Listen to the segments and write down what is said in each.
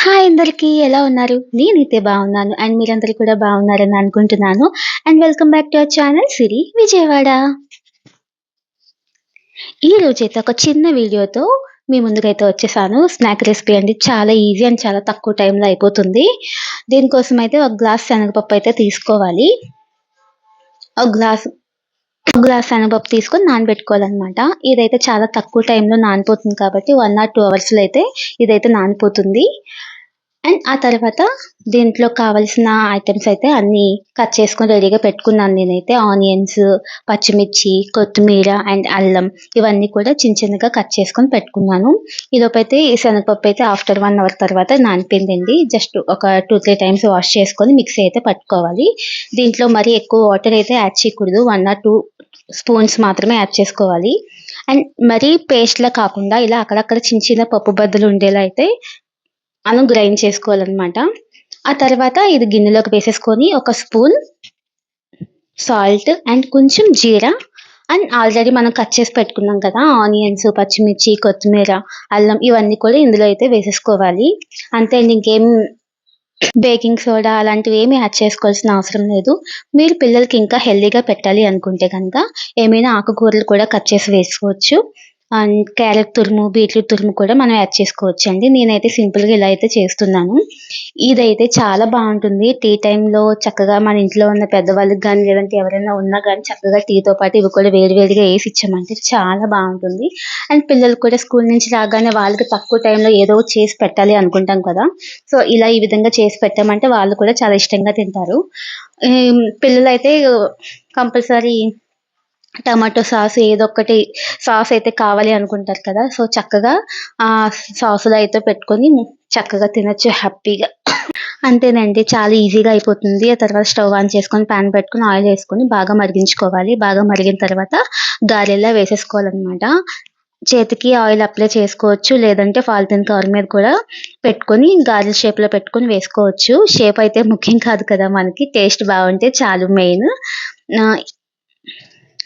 Hi అందరికీ ఎలా ఉన్నారు? నేనైతే బాగున్నాను. అండ్ మీరందరూ కూడా బాగున్నారని అనుకుంటున్నాను. And welcome back to our channel Siri Vijayawada. ఈ రోజైతే ఒక చిన్న వీడియోతో మీ ముందుకైతే వచ్చేసాను. స్నాక్ రెసిపీ అండి. చాలా ఈజీ అండ్ చాలా తక్కువ టైంలో అయిపోతుంది. దీనికోసం అయితే ఒక గ్లాస్ శనగపప్పు అయితే తీసుకోవాలి. ఒక గ్లాస్ శనగపప్పు తీసుకొని నానబెట్టుకోవాలన్నమాట. ఇదైతే చాలా తక్కువ టైంలో నానిపోతుంది కాబట్టి 1 ఆర్ 2 అవర్స్‌లో అయితే ఇదైతే నానిపోతుంది. అండ్ ఆ తర్వాత దీంట్లో కావాల్సిన ఐటెమ్స్ అయితే అన్నీ కట్ చేసుకొని రెడీగా పెట్టుకున్నాను నేనైతే. ఆనియన్స్, పచ్చిమిర్చి, కొత్తిమీర అండ్ అల్లం ఇవన్నీ కూడా చిన్న చిన్నగా కట్ చేసుకొని పెట్టుకున్నాను. ఈలోపైతే ఈ శనగపప్పు అయితే ఆఫ్టర్ 1 అవర్ తర్వాత నానిపోయిందండి. జస్ట్ ఒక 2, 3 టైమ్స్ వాష్ చేసుకొని మిక్సీ అయితే పట్టుకోవాలి. దీంట్లో మరీ ఎక్కువ వాటర్ అయితే యాడ్ చేయకూడదు. 1 ఆర్ 2 స్పూన్స్ మాత్రమే యాడ్ చేసుకోవాలి. అండ్ మరీ పేస్ట్‌లా కాకుండా ఇలా అక్కడక్కడ చిన్న చిన్న పప్పు బద్దలు ఉండేలా అయితే మనం గ్రైండ్ చేసుకోవాలన్నమాట. ఆ తర్వాత ఇది గిన్నెలోకి వేసేసుకొని ఒక స్పూన్ సాల్ట్ అండ్ కొంచెం జీరా అండ్ ఆల్రెడీ మనం కట్ చేసి పెట్టుకున్నాం కదా ఆనియన్స్, పచ్చిమిర్చి, కొత్తిమీర, అల్లం ఇవన్నీ కూడా ఇందులో అయితే వేసేసుకోవాలి. అంతే అండి. ఇంకేం బేకింగ్ సోడా అలాంటివి ఏమి యాడ్ చేసుకోవాల్సిన అవసరం లేదు. మీరు పిల్లలకి ఇంకా హెల్తీగా పెట్టాలి అనుకుంటే కనుక ఏమైనా ఆకుకూరలు కూడా కట్ చేసి వేసుకోవచ్చు. అండ్ క్యారెట్ తురుము, బీట్రూట్ తురుము కూడా మనం యాడ్ చేసుకోవచ్చండి. నేనైతే సింపుల్‌గా ఇలా అయితే చేస్తున్నాను. ఇదైతే చాలా బావుంటుంది. టీ టైమ్‌లో చక్కగా మన ఇంట్లో ఉన్న పెద్దవాళ్ళకి గానీ, లేదంటే ఎవరైనా ఉన్నా గానీ చక్కగా టీతో పాటు ఇవి కూడా వేడి వేడిగా ఏసి ఇచ్చామంటే చాలా బావుంటుంది. అండ్ పిల్లలు కూడా స్కూల్ నుంచి రాగానే వాళ్ళకి తక్కువ టైంలో ఏదో ఒకటి చేసి పెట్టాలి అనుకుంటాం కదా! సో, ఇలా ఈ విధంగా చేసి పెట్టామంటే వాళ్ళు కూడా చాలా ఇష్టంగా తింటారు. పిల్లలైతే కంపల్సరీ టమాటో సాస్ ఏదో ఒకటి సాస్ అయితే కావాలి అనుకుంటారు కదా! సో, చక్కగా సాసులో అయితే పెట్టుకొని చక్కగా తినొచ్చు హ్యాపీగా. అంతేనండి. చాలా ఈజీగా అయిపోతుంది. ఆ తర్వాత స్టవ్ ఆన్ చేసుకొని పాన్ పెట్టుకొని ఆయిల్ ఏసుకొని బాగా మరిగించుకోవాలి. బాగా మరిగిన తర్వాత గారెల్లా వేసేసుకోవాలనమాట. చేతికి ఆయిల్ అప్లై చేసుకోవచ్చు. లేదంటే పాలిథీన్ కవర్ మీద కూడా పెట్టుకొని గారెల షేప్‌లో పెట్టుకొని వేసుకోవచ్చు. షేప్ అయితే ముఖ్యం కాదు కదా! మనకి టేస్ట్ బావుంటే చాలు మెయిన్. ఆహ్,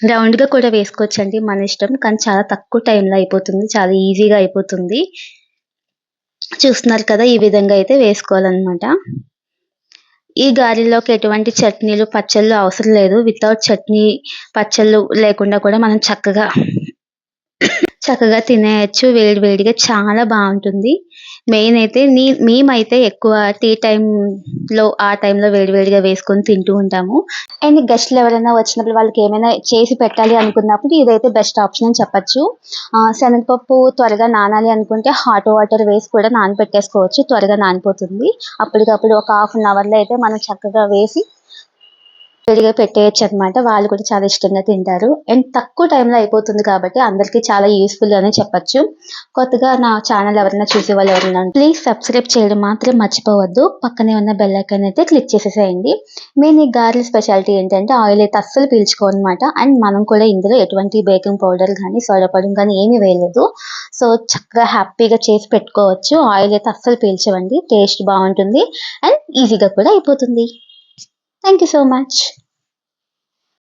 రౌండ్‌గా కూడా వేసుకోవచ్చండి మన ఇష్టం. కానీ చాలా తక్కువ టైంలో అయిపోతుంది. చాలా ఈజీగా అయిపోతుంది. చూస్తున్నారు కదా! ఈ విధంగా అయితే వేసుకోవాలనమాట. ఈ గారెల్లోకి ఎటువంటి చట్నీలు, పచ్చళ్ళు అవసరం లేదు. వితౌట్ చట్నీ, పచ్చళ్ళు లేకుండా కూడా మనం చక్కగా తినేయొచ్చు. వేడి వేడిగా చాలా బావుంటుంది. మెయిన్ అయితే మేమైతే ఎక్కువ టీ టైమ్‌లో ఆ టైంలో వేడి వేడిగా వేసుకొని తింటూ ఉంటాము. అండ్ గెస్ట్‌లు ఎవరైనా వచ్చినప్పుడు వాళ్ళకి ఏమైనా చేసి పెట్టాలి అనుకున్నప్పుడు ఇదైతే బెస్ట్ ఆప్షన్ అని చెప్పొచ్చు. శనగపప్పు త్వరగా నానాలి అనుకుంటే హాట్ వాటర్ వేసి కూడా నానబెట్టేసుకోవచ్చు. త్వరగా నానిపోతుంది. అప్పటికప్పుడు ఒక హాఫ్ అన్ అవర్‌లో అయితే మనం చక్కగా వేసి వేడిగా పెట్టేయొచ్చనమాట. వాళ్ళు కూడా చాలా ఇష్టంగా తింటారు. అండ్ తక్కువ టైంలో అయిపోతుంది కాబట్టి అందరికీ చాలా యూజ్‌ఫుల్ అనే చెప్పొచ్చు. కొత్తగా నా ఛానల్ ఎవరైనా చూసేవాళ్ళు ఎవరైనా ఉంటే ప్లీజ్ సబ్స్క్రైబ్ చేయడం మాత్రం మర్చిపోవద్దు. పక్కనే ఉన్న బెల్ ఐకాన్ అయితే క్లిక్ చేసేసేయండి. మెయిన్ ఈ గారెల స్పెషాలిటీ ఏంటంటే ఆయిల్ అయితే అస్సలు పీల్చుకోవనమాట. అండ్ మనం కూడా ఇందులో ఎటువంటి బేకింగ్ పౌడర్ గానీ, సోడా పొడి గానీ ఏమీ వేయలేదు. సో, చక్కగా హ్యాపీగా చేసి పెట్టుకోవచ్చు. ఆయిల్ అయితే అస్సలు పీల్చవండి. టేస్ట్ బావుంటుంది. అండ్ ఈజీగా కూడా అయిపోతుంది. Thank you so much.